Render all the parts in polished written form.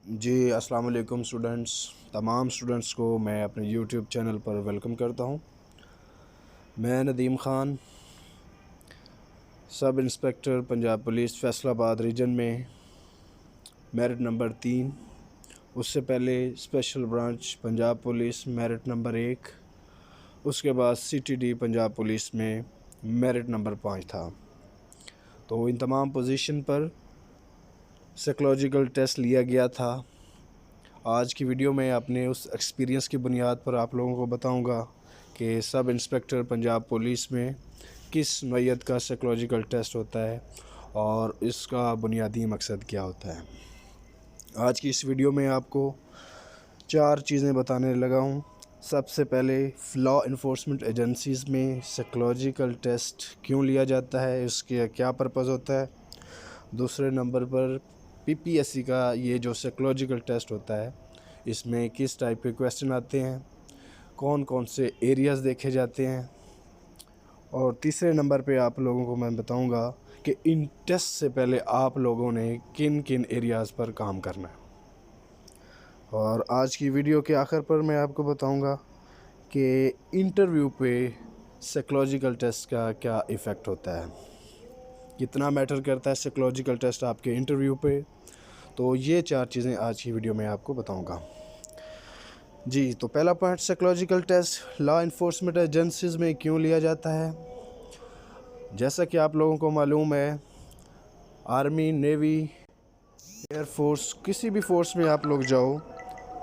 जी अस्सलाम वालेकुम स्टूडेंट्स। तमाम स्टूडेंट्स को मैं अपने यूट्यूब चैनल पर वेलकम करता हूं। मैं नदीम ख़ान, सब inspector Punjab police Faisalabad region में, मेरिट नंबर 3। उससे पहले special branch Punjab police merit number 1। उसके बाद CTD पंजाब पुलिस में मेरिट नंबर 5 था। तो इन तमाम पोजीशन पर साइकोलॉजिकल टेस्ट लिया गया था। आज की वीडियो में अपने उस एक्सपीरियंस की बुनियाद पर आप लोगों को बताऊंगा कि सब इंस्पेक्टर पंजाब पुलिस में किस नौइयत का साइकोलॉजिकल टेस्ट होता है और इसका बुनियादी मकसद क्या होता है। आज की इस वीडियो में आपको 4 चीज़ें बताने लगा हूँ। सबसे पहले लॉ इन्फोर्समेंट एजेंसीज़ में साइकोलॉजिकल टेस्ट क्यों लिया जाता है, इसके क्या पर्पज़ होता है। दूसरे नंबर पर PPSC का ये जो साइकोलॉजिकल टेस्ट होता है, इसमें किस टाइप के क्वेश्चन आते हैं, कौन कौन से एरियाज़ देखे जाते हैं। और तीसरे नंबर पे आप लोगों को मैं बताऊंगा कि इन टेस्ट से पहले आप लोगों ने किन किन एरियाज़ पर काम करना है। और आज की वीडियो के आखिर पर मैं आपको बताऊंगा कि इंटरव्यू पे साइकोलॉजिकल टेस्ट का क्या इफ़ेक्ट होता है, कितना मैटर करता है साइकोलॉजिकल टेस्ट आपके इंटरव्यू पे। तो ये 4 चीज़ें आज की वीडियो में आपको बताऊंगा। जी, तो पहला point, psychological test law enforcement agencies में क्यों लिया जाता है। जैसा कि आप लोगों को मालूम है, आर्मी, नेवी, एयरफोर्स, किसी भी फोर्स में आप लोग जाओ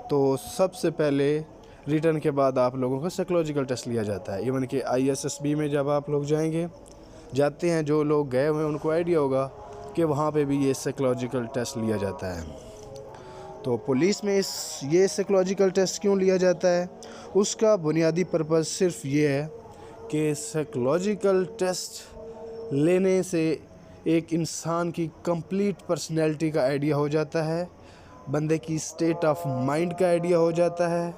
तो सबसे पहले रिटर्न के बाद आप लोगों का साइकोलॉजिकल टेस्ट लिया जाता है। इवन कि ISSB में जब आप लोग जाते हैं, जो लोग गए हुए हैं उनको आइडिया होगा कि वहाँ पे भी ये साइकोलॉजिकल टेस्ट लिया जाता है। तो पुलिस में ये साइकोलॉजिकल टेस्ट क्यों लिया जाता है, उसका बुनियादी पर्पज़ सिर्फ ये है कि साइकोलॉजिकल टेस्ट लेने से एक इंसान की कंप्लीट पर्सनैलिटी का आइडिया हो जाता है, बंदे की स्टेट ऑफ माइंड का आइडिया हो जाता है,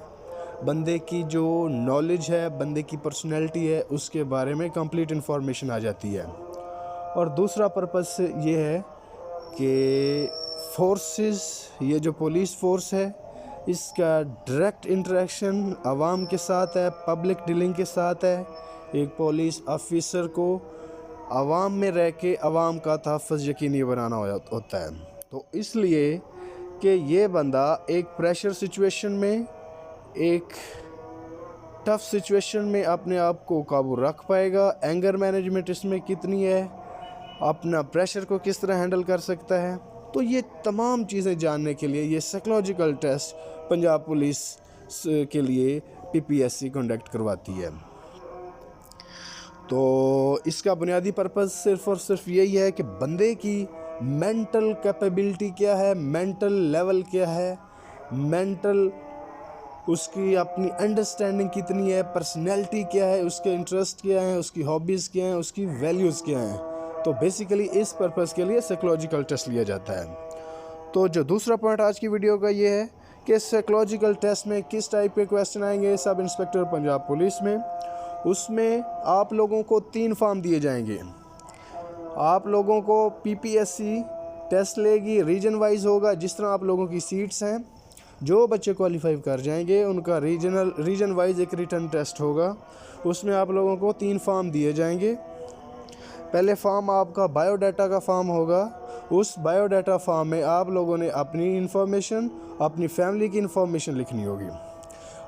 बंदे की जो नॉलेज है, बंदे की पर्सनैलिटी है, उसके बारे में कंप्लीट इन्फॉर्मेशन आ जाती है। और दूसरा पर्पज़ ये है कि फोर्सेस, ये जो पुलिस फोर्स है, इसका डायरेक्ट इंटरेक्शन आवाम के साथ है, पब्लिक डीलिंग के साथ है। एक पुलिस ऑफिसर को आवाम में रह के आवाम का तहफ़्फ़ुज़ यकीनी बनाना होता है। तो इसलिए कि ये बंदा एक प्रेशर सिचुएशन में, एक टफ़ सिचुएशन में अपने आप को काबू रख पाएगा, एंगर मैनेजमेंट इसमें कितनी है, अपना प्रेशर को किस तरह हैंडल कर सकता है। तो ये तमाम चीज़ें जानने के लिए ये साइकोलॉजिकल टेस्ट पंजाब पुलिस के लिए PPSC कंडक्ट करवाती है। तो इसका बुनियादी पर्पज़ सिर्फ़ और सिर्फ यही है कि बंदे की मेंटल कैपेबिलिटी क्या है, मेंटल लेवल क्या है, मेंटल उसकी अपनी अंडरस्टैंडिंग कितनी है, पर्सनैलिटी क्या है, उसके इंटरेस्ट क्या हैं, उसकी हॉबीज़ क्या हैं, उसकी वैल्यूज़ क्या हैं। तो बेसिकली इस पर्पज़ के लिए साइकोलॉजिकल टेस्ट लिया जाता है। तो जो दूसरा पॉइंट आज की वीडियो का ये है कि साइकोलॉजिकल टेस्ट में किस टाइप के क्वेश्चन आएंगे सब इंस्पेक्टर पंजाब पुलिस में। उसमें आप लोगों को 3 फॉर्म दिए जाएंगे। आप लोगों को PPSC टेस्ट लेगी, रीजन वाइज होगा। जिस तरह आप लोगों की सीट्स हैं, जो बच्चे क्वालिफाई कर जाएंगे उनका रीजन वाइज एक रिटन टेस्ट होगा। उसमें आप लोगों को 3 फॉर्म दिए जाएंगे। पहले फॉर्म आपका बायोडाटा का फॉर्म होगा। उस बायोडाटा फॉर्म में आप लोगों ने अपनी इन्फॉर्मेशन, अपनी फैमिली की इन्फॉर्मेशन लिखनी होगी।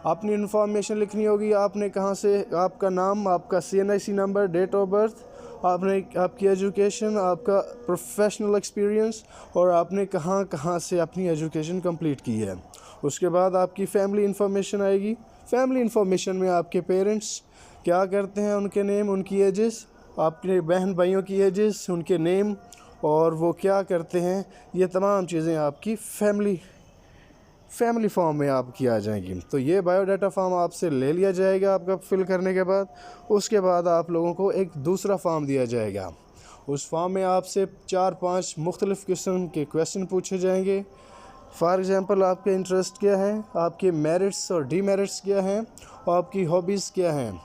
अपनी इन्फॉर्मेशन लिखनी होगी, आपने कहाँ से, आपका नाम, आपका CNIC number, date of birth, आपने आपकी एजुकेशन, आपका प्रोफेशनल एक्सपीरियंस और आपने कहाँ कहाँ से अपनी एजुकेशन कंप्लीट की है। उसके बाद आपकी फैमिली इन्फॉर्मेशन आएगी। फैमिली इन्फॉर्मेशन में आपके पेरेंट्स क्या करते हैं, उनके नेम, उनकी एजेस, आपके बहन भाइयों की एजेस, उनके नेम और वो क्या करते हैं, ये तमाम चीज़ें आपकी फैमिली फॉर्म में आपकी आ जाएंगी। तो ये बायोडाटा फॉर्म आपसे ले लिया जाएगा आपका फिल करने के बाद। उसके बाद आप लोगों को एक दूसरा फॉर्म दिया जाएगा। उस फॉर्म में आपसे 4-5 मुख्तलिफ़ किस्म के क्वेश्चन पूछे जाएंगे। फॉर एग्ज़ाम्पल, आपके इंटरेस्ट क्या है, आपके मेरिट्स और डीमेरिट्स क्या हैं, और आपकी हॉबीज़ क्या हैं।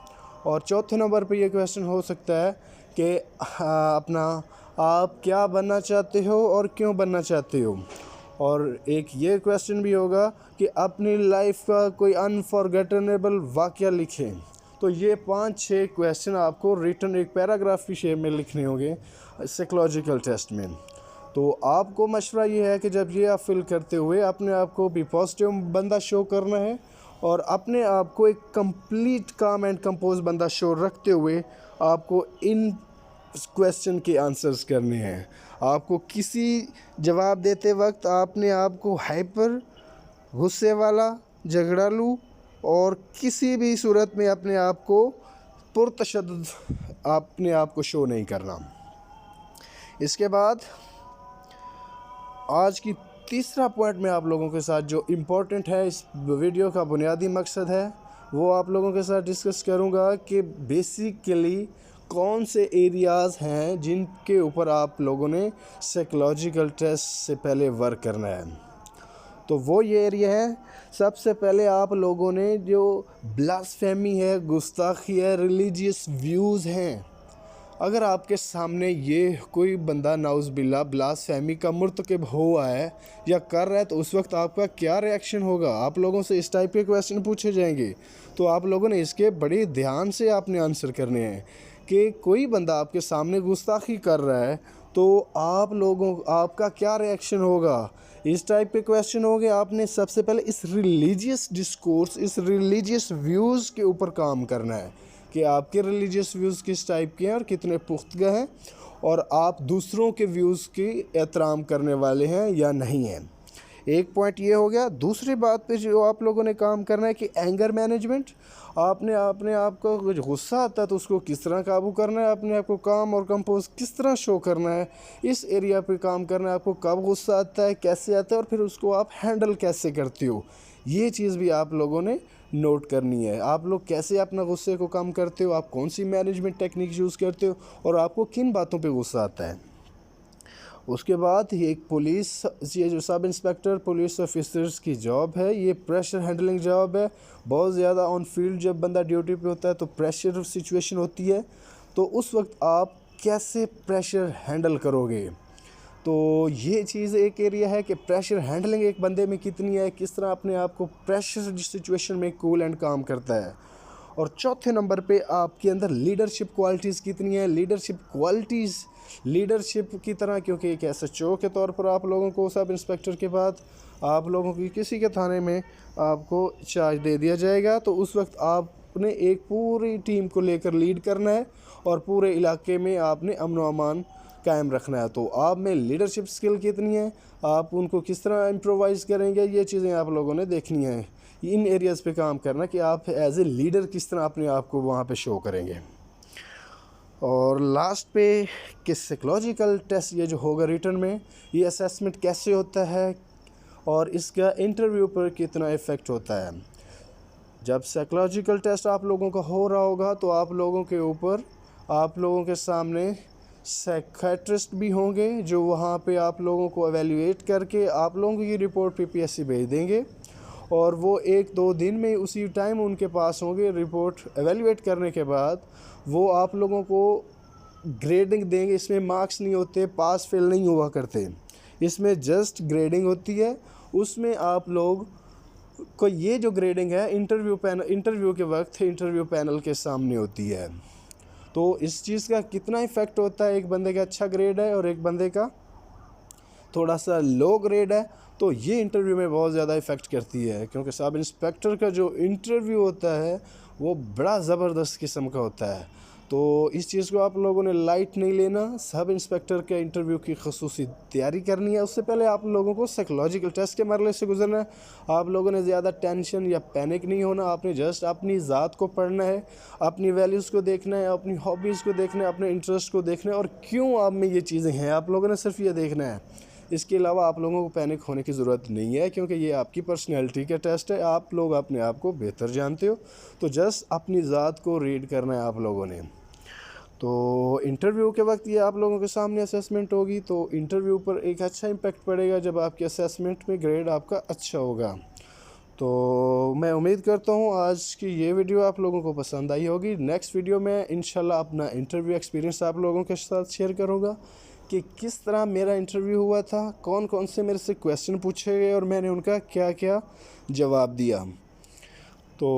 और चौथे नंबर पे ये क्वेश्चन हो सकता है कि आप क्या बनना चाहते हो और क्यों बनना चाहते हो। और एक ये क्वेश्चन भी होगा कि अपनी लाइफ का कोई अनफॉरगेटेनेबल वाक़या लिखें। तो ये 5-6 क्वेश्चन आपको रिटन एक पैराग्राफ की शेप में लिखने होंगे साइकोलॉजिकल टेस्ट में। तो आपको मशवरा ये है कि जब ये आप फिल करते हुए अपने आप को भी पॉजिटिव बंदा शो करना है और अपने आप को एक कंप्लीट काम एंड कंपोज बंदा शो रखते हुए आपको इन क्वेश्चन के आंसर्स करने हैं। आपको किसी जवाब देते वक्त आपने आपको हाइपर, गुस्से वाला, झगड़ालू और किसी भी सूरत में अपने आप को पुरतशद्दुद अपने आप को शो नहीं करना। इसके बाद आज की तीसरा पॉइंट में आप लोगों के साथ जो इम्पोर्टेंट है, इस वीडियो का बुनियादी मकसद है, वो आप लोगों के साथ डिस्कस करूंगा कि बेसिकली कौन से एरियाज़ हैं जिनके ऊपर आप लोगों ने साइकोलॉजिकल टेस्ट से पहले वर्क करना है। तो वो ये एरिया है, सबसे पहले आप लोगों ने जो ब्लास्फेमी है, गुस्ताखी है, रिलीजियस व्यूज़ हैं। अगर आपके सामने ये कोई बंदा नाउज़ बिल्ला ब्लास्फेमी का मुर्तकिब हुआ है या कर रहा है, तो उस वक्त आपका क्या रिएक्शन होगा? आप लोगों से इस टाइप के क्वेश्चन पूछे जाएंगे, तो आप लोगों ने इसके बड़े ध्यान से आपने आंसर करने हैं कि कोई बंदा आपके सामने गुस्ताखी कर रहा है तो आपका क्या रिएक्शन होगा? इस टाइप के क्वेश्चन हो गए। आपने सबसे पहले इस रिलीजियस डिस्कोर्स, इस रिलीजियस व्यूज़ के ऊपर काम करना है कि आपके रिलीजियस व्यूज़ किस टाइप के हैं और कितने पुख्तगा हैं, और आप दूसरों के व्यूज़ की एहतराम करने वाले हैं या नहीं हैं। एक पॉइंट ये हो गया। दूसरी बात पे जो आप लोगों ने काम करना है कि एंगर मैनेजमेंट। आपने अपने आप को गुस्सा आता है तो उसको किस तरह काबू करना है, अपने आप को काम और कंपोज किस तरह शो करना है, इस एरिया पे काम करना है। आपको कब गुस्सा आता है, कैसे आता है और फिर उसको आप हैंडल कैसे करते हो, ये चीज़ भी आप लोगों ने नोट करनी है। आप लोग कैसे अपना गुस्से को कम करते हो, आप कौन सी मैनेजमेंट टेक्निक यूज़ करते हो और आपको किन बातों पे गुस्सा आता है। उसके बाद ये एक ये जो सब इंस्पेक्टर पुलिस ऑफिसर्स की जॉब है, ये प्रेशर हैंडलिंग जॉब है। बहुत ज़्यादा ऑन फील्ड जब बंदा ड्यूटी पे होता है तो प्रेशर सिचुएशन होती है, तो उस वक्त आप कैसे प्रेशर हैंडल करोगे। तो ये चीज़ एक एरिया है कि प्रेशर हैंडलिंग एक बंदे में कितनी है, किस तरह अपने आप को प्रेशर सिचुएशन में कूल एंड काम करता है। और चौथे नंबर पे आपके अंदर लीडरशिप क्वालिटीज़ कितनी है। लीडरशिप क्वालिटीज़ लीडरशिप की तरह, क्योंकि एक एसएचओ के तौर पर आप लोगों को सब इंस्पेक्टर के बाद आप लोगों की किसी के थाने में आपको चार्ज दे दिया जाएगा, तो उस वक्त आपने एक पूरी टीम को लेकर लीड करना है और पूरे इलाके में आपने अमन व अमान कायम रखना है। तो आप में लीडरशिप स्किल कितनी है, आप उनको किस तरह इम्प्रोवाइज़ करेंगे, ये चीज़ें आप लोगों ने देखनी है। इन एरियाज़ पे काम करना कि आप एज ए लीडर किस तरह अपने आप को वहाँ पे शो करेंगे। और लास्ट पे कि साइकोलॉजिकल टेस्ट ये जो होगा रिटर्न में, ये असेसमेंट कैसे होता है और इसका इंटरव्यू पर कितना इफ़ेक्ट होता है। जब साइकोलॉजिकल टेस्ट आप लोगों का हो रहा होगा तो आप लोगों के ऊपर, आप लोगों के सामने साइकियाट्रिस्ट भी होंगे जो वहाँ पे आप लोगों को एवेल्यूएट करके आप लोगों की रिपोर्ट पीपीएससी भेज देंगे, और वो 1-2 दिन में उसी टाइम उनके पास होंगे। रिपोर्ट एवेल्यूएट करने के बाद वो आप लोगों को ग्रेडिंग देंगे। इसमें मार्क्स नहीं होते, पास फेल नहीं हुआ करते, इसमें जस्ट ग्रेडिंग होती है। उसमें आप लोग को ये जो ग्रेडिंग है इंटरव्यू के वक्त इंटरव्यू पैनल के सामने होती है। तो इस चीज़ का कितना इफ़ेक्ट होता है, एक बंदे का अच्छा ग्रेड है और एक बंदे का थोड़ा सा लो ग्रेड है, तो ये इंटरव्यू में बहुत ज़्यादा इफ़ेक्ट करती है। क्योंकि सब इंस्पेक्टर का जो इंटरव्यू होता है वो बड़ा ज़बरदस्त किस्म का होता है, तो इस चीज़ को आप लोगों ने लाइट नहीं लेना। सब इंस्पेक्टर के इंटरव्यू की ख़ुसूसी तैयारी करनी है। उससे पहले आप लोगों को साइकोलॉजिकल टेस्ट के मरहले से गुजरना है। आप लोगों ने ज़्यादा टेंशन या पैनिक नहीं होना। आपने जस्ट अपनी ज़ात को पढ़ना है, अपनी वैल्यूज़ को देखना है, अपनी हॉबीज़ को देखना है, अपने इंटरेस्ट को देखना है और क्यों आप में ये चीज़ें हैं, आप लोगों ने सिर्फ ये देखना है। इसके अलावा आप लोगों को पैनिक होने की ज़रूरत नहीं है, क्योंकि ये आपकी पर्सनैलिटी का टेस्ट है। आप लोग अपने आप को बेहतर जानते हो, तो जस्ट अपनी ज़ात को रीड करना है आप लोगों ने। तो इंटरव्यू के वक्त ये आप लोगों के सामने असेसमेंट होगी, तो इंटरव्यू पर एक अच्छा इम्पैक्ट पड़ेगा जब आपके असेसमेंट में ग्रेड आपका अच्छा होगा। तो मैं उम्मीद करता हूँ आज की ये वीडियो आप लोगों को पसंद आई होगी। नेक्स्ट वीडियो में इंशाल्लाह अपना इंटरव्यू एक्सपीरियंस आप लोगों के साथ शेयर करूँगा। कि किस तरह मेरा इंटरव्यू हुआ था, कौन कौन से मेरे से क्वेश्चन पूछे गए और मैंने उनका क्या क्या जवाब दिया। तो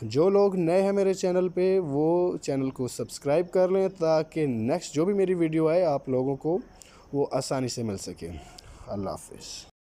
जो लोग नए हैं मेरे चैनल पे वो चैनल को सब्सक्राइब कर लें ताकि नेक्स्ट जो भी मेरी वीडियो आए आप लोगों को वो आसानी से मिल सके। अल्लाह हाफ़िज़।